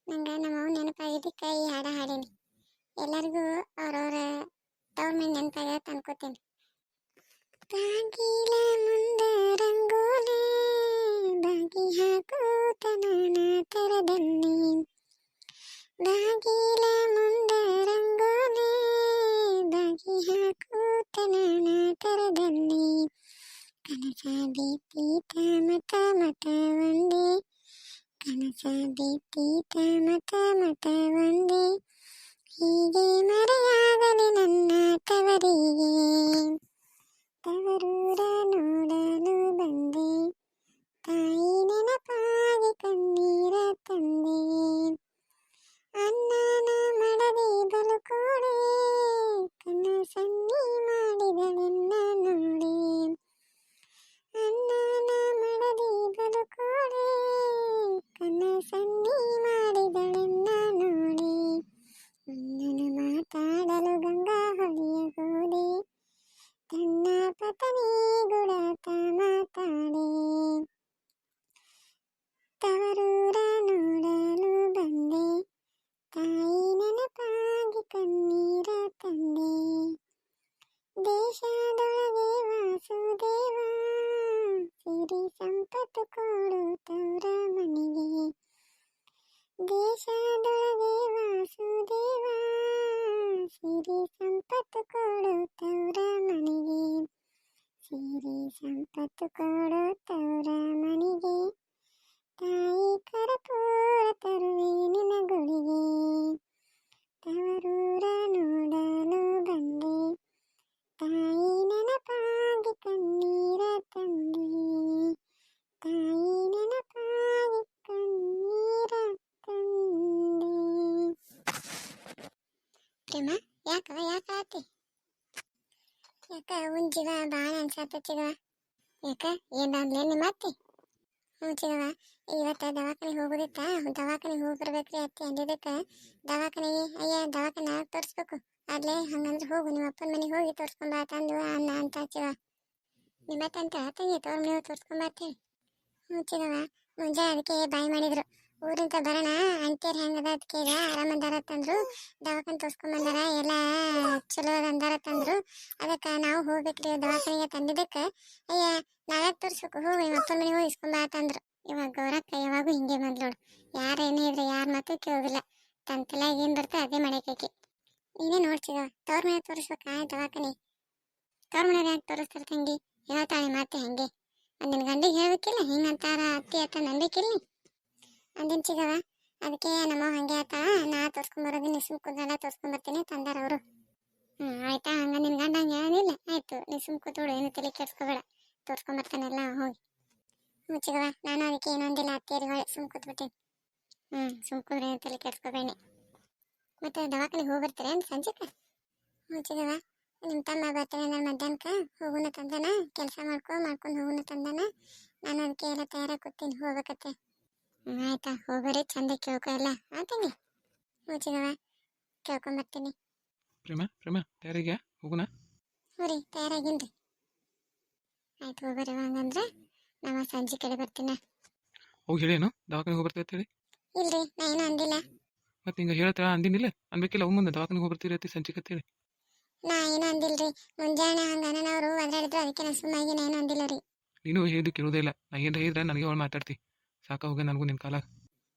ನಂಗೆ ನಮ್ಮವ್ವ ನೆನಪಾಗಿದ್ದಕ್ಕೆ ಈ ಹಾಡ ಹಾಡೀನಿ. ಎಲ್ಲರಿಗೂ ಅವ್ರವ್ರ ತವ್ರ ಮನೆ ನೆನಪಾಗ್ಯದ ಅನ್ಕೋತೀನಿ. ಬಾಗಿಲ ಮುಂದ ರಂಗೋಲಿ ಬಾಗಿ ಹಾಕೂತ ನಾನ ತೆರದಲ್ಲಿ, ಬಾಗಿಲ ಮುಂದ ರಂಗೋಲಿ ಬಾಗಿ ಹಾಕೂತ ನಾನ ತೆರದಲ್ಲಿ, ಕನಸ ಬಿತ್ತೀತ ಮತ ಮತ ಒಂದೇ, ಕನಸ ಬಿತ್ತೀತ ಮತ ಮತ ಒಂದೇ, ಹೀಗೆ ಮರೆಯಾಗಲಿ ನನ್ನ ತವರಿಗೆ, ತವರೂರ ನೋಡಲು ಬಂದೆ, ತಾಯಿ ನೆನಪಾಗಿ ಕಣ್ಣೀರ ತಂದೆ, ಅನ್ನನ ಮಡದಿ ಬಲುಕೋಡೆ ಕನಸನ್ನಿ ಮಾಡಿದಳೆನ್ನ ನೋಡಿ, ಅನ್ನನ ಮಡದಿ ಬಲುಕೋಡೆ ಕನಸನ್ನಿ ಮಾಡಿದಳೆನ್ನ ನೋಡಿ, ಅನ್ನನ ಮಾತಾಡಲು ಗಂಗಾ ಹೊಳೆಯ ಗೋಡೆ, ತನ್ನ ಪತನಿ ಗುಡಾತ ಮಾತಾಡೆ, ತವರೂರ ನೋಡಲು ಬಂದೆ, ತಾಯಿ ನೆನಪಾಗಿ ಕಣ್ಣೀರ ತಂದೆ, ದೇಶದೊಳಗೆ ವಾಸುದೇವ ಸಿರಿ ಸಂಪತ್ತು ಕೊಡು ತವರ ಮನೆಗೆ, ದೇಶದೊಳಗೆ ವಾಸುದೇವ ಸಿರಿ ಸಂಪತ್ತು ಕೊಡು ತವರ ಮನೆಗೆ, ಸಿರಿ ಸಂಪತ್ತು ಕೊಡು ತವರ ಮನೆಗೆ, ತಾಯಿ ಕರ್ಪೂರ ತರುವೆ ನಿನ ಗುಡಿಗೆ, ತವರೂರ ನೋಡಲು ಬಂದೆ, ತಾಯಿ ನೆನಪಾಗಿ ಕಣ್ಣೀರ ತಂದೆ, ತಾಯಿ ನೆನಪಾಗಿ ಕಣ್ಣೀರ ತಂದೆ. ಪ್ರೇಮ ಯಾಕಾತಿ ಯಾಕ ಉಂಜಿಗ ಭಾಳ ಅನ್ಸತ್ತಚ್ಚಿಗ, ಯಾಕ ಏನಾದ್ಲೇ ನಿಮ್ಮ ಅತ್ತಿ? ಹ್ಞೂ ಚಿಗವ, ಇವತ್ತು ದವಾಖಾನೆಗೆ ಹೋಗೋದಿತ್ತ, ದವಾಖಾನೆಗೆ ಹೋಗಿ ಬರ್ಬೇಕ್ರಿ ಅತ್ತಿ ಅಂದಿದ್ದಕ್ಕೆ ದವಾಖಾನೆಗೆ ದವಾಖಾನೆ ತೋರಿಸ್ಬೇಕು ಅಲ್ಲೇ, ಹಂಗಂದ್ರೆ ಹೋಗು ನಿಮ್ಮ ಅಪ್ಪನ ಮನೆಗೆ ಹೋಗಿ ತೋರಿಸ್ಕೊಂಬ ತಂದು ಅನ್ನ ಅಂತ ಚಿಗವ. ನಿಮ್ಮತ್ತಂತ ತಂಗಿ ತೋರ್ ನೀವು ತೋರಿಸ್ಕೊಂಬತ್ತೇಳಿ. ಹ್ಞೂ ಚಿಗವ, ಮುಂಜಾನೆ ಅದಕ್ಕೆ ಬಾಯಿ ಮಾಡಿದ್ರು, ಊರಿಂದ ಬರೋಣ ಅಂತೀರಿ ಹೆಂಗದ ಅದಕ್ಕೆ ಈಗ ಆರಾಮಂದಾರ ತಂದ್ರು, ದವಾಖಾನೆ ತೋರಿಸ್ಕೊಂಬಂದಾರ ಎಲ್ಲ ಚಲೋ ಅಂದಾರ ತಂದ್ರು, ಅದಕ್ಕೆ ನಾವು ಹೋಗ್ಬೇಕ್ರಿ ದವಾಖಾನೆಗೆ ತಂದಿದ್ದಕ್ಕೆ ನಾಳೆ ತೋರಿಸ್ಬೇಕು, ಹೋಗಿ ನಿಮ್ಮ ಅಪ್ಪನ ಮನೆಗೆ ಹೋಗಿ ಇಸ್ಕೊಂಬ ತಂದ್ರು. ಇವಾಗ ಗೌರಕ್ಕ ಯಾವಾಗೂ ಹಿಂಗೆ ಬಂದ್ಲೋಡು, ಯಾರು ಏನೇ ಇದ್ರೆ ಯಾರ ಮಾತು ಕೇಳೋದಿಲ್ಲ, ತನ್ನ ತಲೆಯಾಗ ಏನು ಬರ್ತದೆ ಅದೇ ಮಾಡಕ್ಕೆ. ನೀನೇ ನೋಡ್ತಿದ ತವ್ರ ಮನೆ ತೋರಿಸ್ಬೇಕಾ ದವಾಖಾನೆ, ತವ್ರ ಮನೆಯಾಗ ಯಾಕೆ ತೋರಿಸ್ತಾರೆ ತಂಗಿ, ಹೇಳ್ತಾಳೆ ಮಾತೆ ಹಂಗೆ, ಅಂದಿನ ಗಂಡಿಗೆ ಹೇಳ್ಬೇಕಿಲ್ಲ ಹಿಂಗಂತಾರ ಅತ್ತಿ ಅತ್ತ ನಂಬಿಕಿಲ್ಲ ಅಂದಿನ ಚಿಗವ, ಅದಕ್ಕೆ ನಮ್ಮ ಹಂಗೆ ಆತ ನಾ ತೋರಿಸ್ಕೊಂಬರೋದು ನಿಸ್ಮ್ ಕೂದಲ ತೋರಿಸ್ಕೊಂಬರ್ತೀನಿ ತಂದಾರ ಅವರು. ಆಯ್ತಾ, ಹಂಗ ನಿನ್ನ ಗಂಡ ಹಂಗೆ ಏನಿಲ್ಲ, ಆಯ್ತು ನಿಸ್ಮ್ ಕೂತ್ಬಿಡು, ಏನು ತಲೆ ಕೆಡ್ಸ್ಕೊಬೇಡ, ತೋರಿಸ್ಕೊಂಬರ್ತಾನೆಲ್ಲ ಹೋಗಿ. ಹ್ಞೂ ಚಿಗವ, ನಾನು ಅದಕ್ಕೆ ಏನೊಂದಿಲ್ಲ ಅತ್ತೇರಿ ಹೊಳೆ ಸುಮ್ ಕೂತ್ಬಿಟ್ಟೇನಿ. ಸುಮ್ ಕೂತ್ರೆ ಏನು ತಲೆ ಕೆಡ್ಸ್ಕೊಬೇಡಿ. ಮತ್ತೆ ದವಾಖಾನೆಗೆ ಹೋಗಿ ಬರ್ತಾರೆ ಅಂತ ಸಂಜೆಗೆ? ಹ್ಞೂ ಚಿಗವ, ನಿಮ್ಮ ತಮ್ಮ ಬರ್ತಾನೆ ನಾನು ಮಧ್ಯಾಹ್ನಕ್ಕೆ ಹೋಗುನ ತಂದಾನ, ಕೆಲಸ ಮಾಡ್ಕೊಂಡು ಹೋಗುನ ತಂದಾನ, ನಾನು ಅದಕ್ಕೆ ಎಲ್ಲ ತಯಾರಾಗಿ ಕೂತೀನಿ ಹೋಗ್ಬೇಕತ್ತೆ. ಆಯ್ತಾ, ಹೋಗ್ಬರಿ, ಚಂದ ಕೇಳ್ಕೊ ಎಲ್ಲ ಆತಂಗಿ. ಹ್ಞೂ ಚಿಗವ, ಕೇಳ್ಕೊಂಬರ್ತೀನಿ. ಪ್ರೇಮ ತಯಾರಿಗ್ಯಾ ಹೋಗುನ? ಹ್ಞೂ ರೀ, ತಯಾರಾಗಿನ್ರಿ. ಆಯ್ತು ಹೋಗ್ಬರಿ, ಹಂಗಂದ್ರೆ ನಾವು ಸಂಜೆ ಕಡೆ ಬರ್ತೀನ. ಹೋಗಿ ಹೇಳೇನು ದವಾಖಾನೆಗೆ ಹೋಗ್ಬರ್ತೀವಿ ಅಂತ ಹೇಳಿ? ಇಲ್ರಿ, ನಾ ಏನೂ ಅಂದಿಲ್ಲ. ಮತ್ತೆ ಹಿಂಗೆ ಹೇಳ್ತಾ ಅಂದಿನಿಲ್ಲ ಅನ್ಬೇಕಿಲ್ಲ, ಅವ್ ಮುಂದೆ ದವಾಖಾನೆಗೆ ಹೋಗ್ಬರ್ತೀರತ್ತಿ ಸಂಜೆಗೆ ಅಂತೇಳಿ. ನಾ ಏನೂ ಅಂದಿಲ್ರಿ, ಮುಂಜಾನೆ ಹಂಗೆ ಅಣ್ಣನವರು ಒದರಾಡಿದ್ರು, ಅದಕ್ಕೆ ನಾ ಸುಮ್ಮಾಗಿ ನಾ ಏನೂ ಅಂದಿಲ್ಲ ರೀ. ನೀನು ಹೇಳಿದ್ದು ಕೇಳೋದೇ ಇಲ್ಲ, ನಾ ಏನು ಹೇಳಿದ್ರೆ ನನಗೆ ಅವಳು ಮಾತಾಡ್ತಿ, ಸಾಕ ಹೋಗ ನನಗೂ ನಿನ್ನ ಕಾಲ.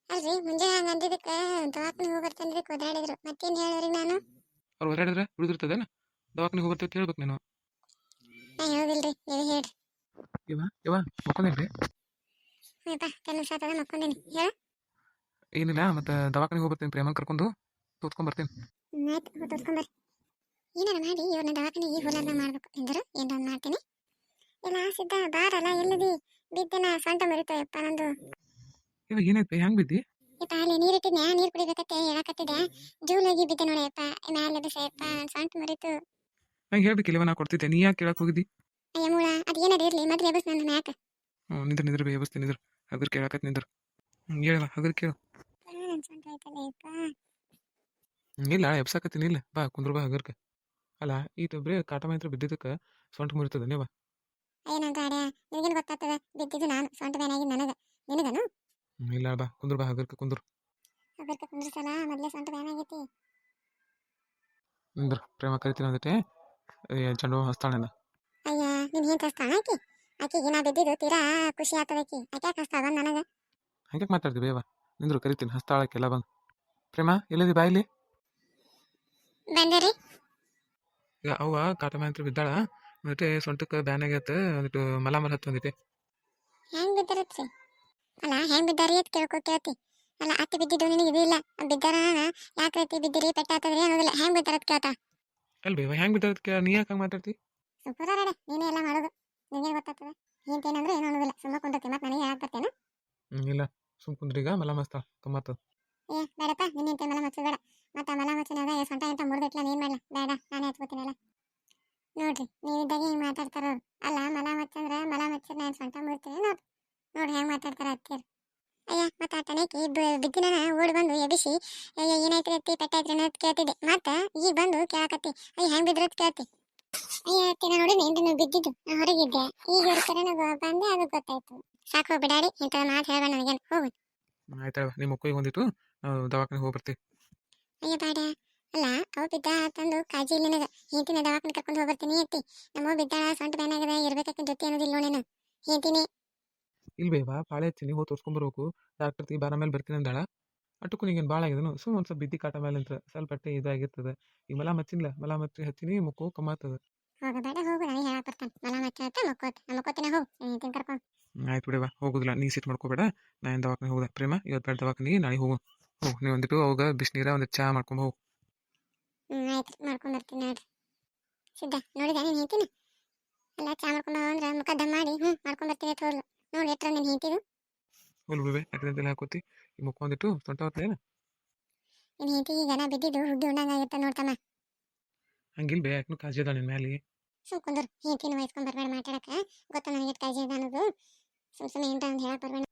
ಅಲ್ರಿ, ಮುಂಜಾನೆ ಹಂಗೆ ಅಂದಿದ್ದಕ್ಕೆ ದವಾಖಾನೆಗೆ ಹೋಗಿ ಬರ್ತಂದ್ರಿ ಒದರಾಡಿದ್ರು, ಮತ್ತೇನು ಹೇಳಿದ್ರಿ ನಾನು? ಅವ್ರು ಹೊರಾಡಿದ್ರೆ ಉಳಿದಿರ್ತದೇನ, ದವಾಖಾನೆಗೆ ಹೋಗ್ಬರ್ತೀವಿ ಅಂತ ಹೇಳ್ಬೇಕು ನೀನು. ನಾ ಹೇಳೋದಿಲ್ರಿ, ನೀವು ಹೇಳ್ರಿ. ಇವ ಮಕ್ಕೊಂದೇನ್ರಿ? ಹ್ಞೂಪ್ಪ, ಕೆಲಸ ಸಾತದ ಮಕ್ಕೊಂಡೀನಿ, ಹೇಳು. ಏನಿಲ್ಲ, ಮತ್ತೆ ದವಾಖಾನೆಗೆ ಹೋಗ್ಬರ್ತೀನಿ, ಪ್ರೇಮನ್ ಕರ್ಕೊಂಡು ತೋರ್ಸ್ಕೊಂಬರ್ತೀನಿ. ಆಯ್ತು, ತೋರಿಸ್ಕೊಂಬರ್ರಿ. ಏನಾರ ಮಾಡಿ ಇವ್ರನ್ನ ದವಾಖಾನೆಗೆ ಹೋಲಾರ್ದ ಮಾಡ್ಬೇಕು ಎಂದರು ಏನೊಂದು ಮಾಡ್ತೀನಿ. ಎಲ್ಲ ಸಿದ್ಧ ಬಾರಲ್ಲ, ಎಲ್ಲಿದಿ ಬಿದ್ದೆನ ಸೊಂಟ ಮುರಿತೋಯಪ್ಪ ನಂದು. ಇವಾಗ ಏನಾಯ್ತು, ಹೆಂಗೆ ಬಿದ್ದಿ? ಯಪ್ಪ ಅಲ್ಲಿ ನೀರಿಟ್ಟಿದ್ನ್ಯಾ, ನೀರು ಕುಡಿಬೇಕತ್ತೆ ಹೇಳಕತ್ತಿದ್ದೆ, ಜೂಲಾಗಿ ಬಿದ್ದೆ ನೋಡಪ್ಪ, ಮ್ಯಾಲೆ ಬಿಸಯಪ್ಪ ಸೊಂಟ ಮುರಿತು. ನಂಗೆ ಹೇಳ್ಬೇಕಿಲ್ಲ, ನಾ ಕೊಡ್ತಿದ್ದೆ, ನೀ ಯಾಕೆ ಕೇಳಕ್ಕೆ ಹೋಗಿದ್ದಿ? ಅಯ್ಯ ಮೂಳ, ಅದು ಏನಾರು ಇರಲಿ ಮೊದಲು ಎಬಸ್ ನನ್ನ ಮ್ಯಾಕ. ನಿಂದ್ರ ಬೇ ಎಬಸ್ತೀನಿ, ನಿಂದ್ರ ಹಗರ್ ಕೇಳಕತ್ ನಿಂದ್ರ. ಹೇಳವ ಹಗರ್ ಕೇಳು. ನನ್ನ ಸೊಂಟ ಆಯ್ತಲ್ಲ ಯಪ್ಪ. ಇಲ್ಲ ಎಬ್ಸಾಕತ್ತೀನಿ, ಇಲ್ಲ ಬಾ ಕುಂದ್ರ ಬಾ ಹಗರ್ಕ. ಅಲ್ಲ ಇದು ಬರೀ ಕಾಟ ಮಾತ್ರ ಬಿದ್ದಿದ್ದಕ್ಕೆ ಸೊಂಟ ಮುರಿತದ ನೀವ? ಅಯ್ಯ ನನ್ನ ಗಾಡ್ಯ, ನಿನಗೇನು ಗೊತ್ತಾಗ್ತದ, ಬಿದ್ದಿದ್ದು ನಾನು, ಸೊಂಟ ಬೇನಾಗಿ ನನಗೆ, ನಿನಗನು? ಇಲ್ಲ ಬಾ ಕುಂದ್ರ ಬಾ ಹಗರ್ಕ ಕುಂದ್ರ. ಹೋಗರ್ಕ ಕುಂದ್ರಸಲ್ಲ ಮೊದಲೇ ಸೊಂಟ ಬ್ಯಾನ್ ಆಗೈತಿ. ನಿಂದ್ರ ಪ್ರೇಮ ಕರಿತೀನಿ ಅಂದೈತೆ ಚೆಂಡು ಹೂವು ಹಚ್ತಾಳೇನ. ಅಯ್ಯ ನಿನ್ ಏನ್ ಕಸ್ತಾಳ ಆಕಿಗೆ ನಾ ಬಿದ್ದಿದ್ದು ತೀರಾ ಖುಷಿ ಆಗ್ತದ ಆಕೆ ಯಾಕೆ ಕಸ್ತಾಳ ಬಂದು ನನಗೆ. ಹಂಗೆ ಮಾತಾಡ್ತೀವಿ ಬೇವ ನಿಂದ್ರು ಕರಿತೀನಿ ಹಸ್ತಾಳಕ್ಕೆಲ್ಲ ಬಂದು. ಪ್ರೇಮ ಎಲ್ಲಿದೆ ಬಾಯಿಲಿ. ಬಂದರಿ ಈಗ ಅವ್ವ ಕಾಟ ಮ್ಯಾಂತ್ರ ಬಿದ್ದಾಳ ಮತ್ತೆ ಸೊಂಟಕ್ಕೆ ಬ್ಯಾನ್ ಆಗೈತೆ ಒಂದಿಟ್ಟು ಮಲ ಹತ್ತು ಬಂದೈತೆ. ಹೆಂಗ್ ಬಿದ್ದಾರತ್ರಿ? ಅಲ್ಲ ಹೆಂಗ್ ಬಿದ್ದಾರಿ ಅಂತ ಕೇಳ್ತಿ. ಅಲ್ಲ ಅತ್ತೆ ಬಿದ್ದಿದ್ದು ನಿನಗೆ ಇದು ಇಲ್ಲ ಬಿದ್ದಾರ ಯಾಕೆ ರೀತಿ ಬಿದ್ದಿರಿ ಪೆಟ್ಟ ಆಗ್ತದ್ರಿ ಅನ್ನೋದಿಲ್ಲ ಹೆಂಗ್ ಬಿದ್ದಾರತ್ ಕೇಳ್ತಾ. ಅಲ್ ಬೇವ ಹೆಂಗ್ ಬಿದ್ದಾರದಕ್ಕೆ ನೀ ಯಾಕೆ ಹಂಗೆ ಮಾತಾಡ್ತಿ? ಸುಮ್ಮನೆ ನೀನೇ ಎಲ್ಲ ಮಾಡೋದು ನಿನಗೆ ಗೊತ್ತಾಗ್ತದೆ. ಏನಂದ್ರೆ ಏನು ಅನ್ನೋದಿಲ್ಲ ಸುಮ್ಮ ಕುಂದತಿ ಮತ್ತೆ ನನಗೆ ಹೇಳಕ್ ಬರ್ತೇನೆ. ಇಲ್ಲ ಸುಮ್ ಕುಂದ್ರೀಗ ಮಲ ಮಸ್ತಾಳ ಕಮ್ಮತ್ತದ. ಏ ಬೇಡಪ್ಪ ನಿನ್ನಿಂತೆ ಮಲ ಮಚ್ಚು ಬೇಡ ಮತ್ತೆ ಮಲ ಮಚ್ಚಿನಾಗ ಸೊಂಟ ಅಂತ ಮುರಿದಿಟ್ಲ ನೀನ್ ಮಾಡಲ್ಲ ಬೇಡ ನಾನೇ ಹಚ್ಕೋತೀನಲ್ಲ. ನೋಡ್ರಿ ನೀವಿದ್ದಾಗ ಹಿಂಗೆ ಮಾತಾಡ್ತಾರ ಅಲ್ಲ ಮಲ ಮಚ್ಚಂದ್ರೆ ಮಲ ಮಚ್ಚಿದ ನಾನು ಸೊಂಟ ಮುರಿತೀನಿ ನೋಡ್ರಿ ಹೆಂಗೆ ಮಾತಾಡ್ತಾರ ಅತ್ತಿಯರು. ಅಯ್ಯ ಮತ್ತೆ ಆ ಟನೇಕಿ ಬಿದ್ದಿನ ಓಡಿ ಬಂದು ಎಬಿಸಿ ಏನಾಯ್ತು ಅತ್ತಿ ಪೆಟ್ಟಾಯ್ತು ಅನ್ನೋದು ಕೇಳ್ತಿದ್ದೆ ಮತ್ತೆ ಈಗ ಬಂದು ಕೇಳಕತ್ತಿ ಅಯ್ಯ ಹೆಂಗೆ ಬಿದ್ರತ್ ಕೇಳ್ತಿ. ಅಯ್ಯ ಅತ್ತಿ ನಾನು ನೋಡಿ ನೀವು ಬಿದ್ದಿದ್ದು ನಾ ಹೊರಗಿದ್ದೆ ಈಗ ಇರ್ತಾರೆ ಬಂದೆ ಅದು ಗೊತ್ತಾಯ್ತು. ಸಾಕು ಬಿಡಾಡಿ ಇಂಥ ಮಾತು ಹೇಳ್ಬೇಡ ನನಗೇನು ಹೋಗು. ಆಯ್ತಾ ನಿಮ್ಮ ಮಕ್ಕಳಿಗೆ ಒಂದಿಟ್ಟು ನಾವು ದವಾಖಾನೆಗೆ ಹೋಗಿ ಬರ್ತೀವಿ. ಅಯ್ಯ ಬೇಡ ಅಲ್ಲ ಅವು ಬಿದ್ದ ತಂದು ಕಾಜಿ ಇಲ್ಲ ನನಗೆ ಹೇಳ್ತೀನಿ ದವಾಖಾನೆ ಕರ್ಕೊಂಡು ಹೋಗ್ಬರ್ತೀನಿ ಅತ್ತಿ. ನಮ್ಮ ಬಿದ್ದಾಳ ಸೊಂಟ ಬ್ಯಾನಾಗದ ಇರ್ಬೇಕಂತ ಜೊತೆ ಅನ್ನೋದಿಲ್ಲ ನೋಡೇನು ಹೇಳ್ತೀನಿ. ಇಲ್ಲಿ ಬೇವ ಪಾಳೆ ಹಚ್ಚಿನಿ ಹೋಗಿ ತೋರ್ಸ್ಕೊಂಬರ್ಬೇಕು ಡಾಕ್ಟರ್ ತಿ ಬಾರ ಮೇಲೆ ಬರ್ತೀನಿ ಅಂದಾಳ. ಅಟ್ಟಕ್ಕೂ ನೀಗೇನು ಭಾಳ ಆಗಿದನು ಸುಮ್ ಒಂದು ಸ್ವಲ್ಪ ಬಿದ್ದಿ ಕಾಟ ಮೇಲೆ ಅಂತ ಸ್ವಲ್ಪ ಹೊಟ್ಟೆ ಇದಾಗಿರ್ತದೆ. ಈಗ ಮಲ ಮಚ್ಚಿನ್ಲ ಮಲ ಮಚ್ಚಿ ಹಚ್ಚಿನಿ ಮುಕ್ಕು ಕಮ್ಮತ್ತದ. ಹೋಗಬೇಡ ಹೋಗು ನನಗೆ ಹೇಳಕ್ ಬರ್ತಾನೆ ಮಲ ಮಚ್ಚ ಮಕ್ಕೋತೀನಿ ಹೋಗು ಹೇಳ್ತೀನಿ ಕರ್ಕೊಂಡು. ಆಯ್ತು ಬಿಡವ ಹೋಗುದಿಲ್ಲ ನೀ ಸಿಟ್ಟು ಮಾಡ್ಕೋಬೇಡ. ನಾ ಏನು ದವಾಖಾನೆ ಹೋಗುದ ಪ್ರೇಮ ಇವತ್ತು ಬೇಡ ದವಾಖಾನಿಗೆ ನಾಳೆ ಹೋಗು. ಹೋಗು ನೀವು ಒಂದಿಟ್ಟು ಅವಾಗ ಬಿಸಿನೀರ ಒಂದು ಚಹಾ ಮಾಡ್ಕೊಂಡು ಹೋಗು. ಆಯ್ತು ಮಾಡ್ಕೊಂಡು ಬರ್ತೀನಿ ನೋಡ್ರಿ. ಸಿದ್ಧ ನೋಡಿದ ನೀನು ಹೇಳ್ತೀನಿ ಅಲ್ಲ ಚಾ ಮಾಡ್ಕೊಂಡು ಅಂದ್ರೆ ಮುಖ ಮಾಡಿ ಮಾಡ್ಕೊಂಡು ಬರ್ತೀನಿ ಅಂತ ಹೋದ್ಲು ನೋಡಿ ಎಟ್ರ ನೀನು ಹೇಳ್ತಿದ್ದು. ಹೋಲ್ ಬಿಡ್ಬೇ ಯಾಕಂತೆಲ್ಲ ಹಾಕೋತಿ ಈ ಮುಖ ಒಂದಿಟ್ಟು ಸೊಂಟ ಹೊತ್ತಲೇನ. ನೀನು ಹೇಳ್ತಿ ಈಗ ನಾ ಬಿದ್ದಿದ್ದು ಹುಡ್ಡಿ ಉಂಡಂಗಾಗಿರ್ತ ನೋಡ್ತಮ್ಮ. ಹಂಗಿಲ್ ಬೇ ಯಾಕನು ಕಾಜಿ ಅದ ನಿನ್ನ ಮ್ಯಾಲೆ. ಸುಮ್ಕೊಂಡ್ರು ಹೇಳ್ತೀನಿ ವಹಿಸ್ಕೊಂಡು ಬರ್ಬೇಡ ಮಾತಾಡಕ್ಕೆ ಗೊತ್ತ ನನಗೆ ಕಾಳಜಿ ಅದ ಅನ್ನೋದು ಸುಮ್ಮನೆ ಏನ್ರ ಅಂತ ಹೇಳಕ್ ಬರ್ಬೇಡ.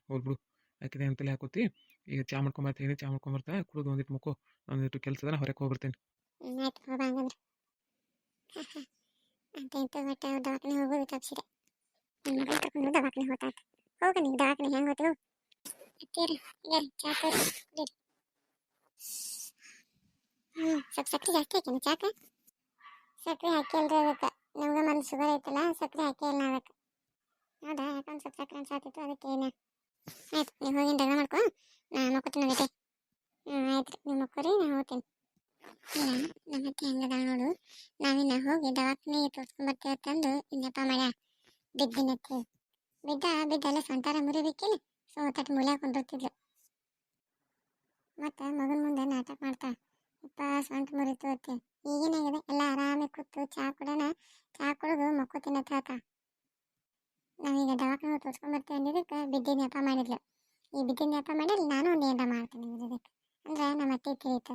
ಹೋಲ್ ಬಿಡು ಯಾಕಿದೆ ಅಂತಲೇ ಹಾಕೋತಿ. ಈಗ ಚಾ ಮಾಡ್ಕೊಂಬರ್ತೀನಿ ಚಾ ಮಾಡ್ಕೊಂಬರ್ತಾ ಕುಡಿದು ಒಂದಿಟ್ಟು ಮುಖೋ ಒಂದಿಟ್ಟು ಕೆಲಸ ಅದ ಹೊರಗೆ ಹೋಗ್ಬರ್ತೀನಿ. ಆಯ್ತು ಹೋಗ ಹಂಗಂದ್ರೆ ಅಂತ ಇಂಥ ಒಟ್ಟು ದವಾಖಾನೆ ಹೋಗೋದು ತಪ್ಸಿದೆ. ನಿಮ್ಮ ಮಗಳು ಕರ್ಕೊಂಡು ದವಾಖಾನೆ ಹೋತಾಯ್ತು ಹೋಗ ನೀವು ದವಾಖಾನೆ ಹೆಂಗೆ ಹೋತು ಅತ್ತೇರಿ ಈಗ ಚಾ ತೋರಿ ಕುಡೀರಿ. ಸ್ವಲ್ಪ ಸಕ್ಕರೆ ಜಾಸ್ತಿ ಹಾಕೇನು ಚಾಕ ಸಕ್ಕರೆ ಹಾಕಿ ಅಲ್ರಿ ಅದಕ್ಕೆ ನಮ್ಗೆ ಮನೇಲಿ ಶುಗರ್ ಐತಲ್ಲ ಸಕ್ಕರೆ ಹಾಕಿ ಅಲ್ಲ ಅದಕ್ಕೆ ಹೌದಾ ಯಾಕಂದ್ರೆ ಸ್ವಲ್ಪ ಸಕ್ಕರೆ ಅನ್ಸಾತಿತ್ತು ಅದಕ್ಕೆ ಏನು. ಆಯ್ತು ನೀವು ಹೋಗಿನ ದಗ ಮಾಡ್ಕೊ ನಾ ಮಕ್ಕೋತೀನಿ ಅದಕ್ಕೆ. ಆಯ್ತು ನೀವು ಮಕ್ಕೋರಿ ನಾ ಹೋಗ್ತೀನಿ. ಇಲ್ಲ ನಮ್ಮ ಅತ್ತೆ ಹೆಂಗದ ನೋಡು ನಾವಿನ್ನ ಹೋಗಿ ದವಾಖಾನೆ ತೋರ್ಸ್ಕೊಂಬರ್ತೀವಿ ತಂದು ಇನ್ನಪ್ಪ ಮಾಡ್ಯ ಬಿದ್ದಿನತ್ತೆ ಬಿದ್ದೆಲ್ಲ ಸೊಂಟಾರ ಮುರಿಬೇಕಿಲ್ಲ ಸೊ ತಟ್ಟು ಮುಳ್ಯಾಗ ಕೊಂಡಿರ್ತಿದ್ಲು ಮತ್ತು ಮಗನ ಮುಂದೆ ನಾಟಕ ಮಾಡ್ತಾ ಅಪ್ಪ ಸೊಂಟ ಮುರಿತು ಅತ್ತೆ. ಈಗೇನಾಗಿದೆ ಎಲ್ಲ ಆರಾಮಾಗಿ ಕೂತು ಚಾ ಕುಡೋಣ ಚಾ ಕುಡಿದು ಮಕ್ಕೋತೀನಿ ಅಂತ ಹೇಳ್ತಾ ನಾವೀಗ ದವಾಖಾನೆ ತೋರ್ಸ್ಕೊಂಬರ್ತೀವಿ ಅಂದಿದ್ದಕ್ಕೆ ಬಿದ್ದಿನ ನೆಪ ಮಾಡಿದ್ಲು. ಈ ಬಿದ್ದಿನ ನೆಪ ಮಾಡಿದ್ರೆ ನಾನು ಒಂದು ಏನಾರ ಮಾಡ್ತೀನಿ ಇದಕ್ಕೆ ಅಂದ್ರೆ ನಮ್ಮ ಅತ್ತೆ ತಿಳಿತು.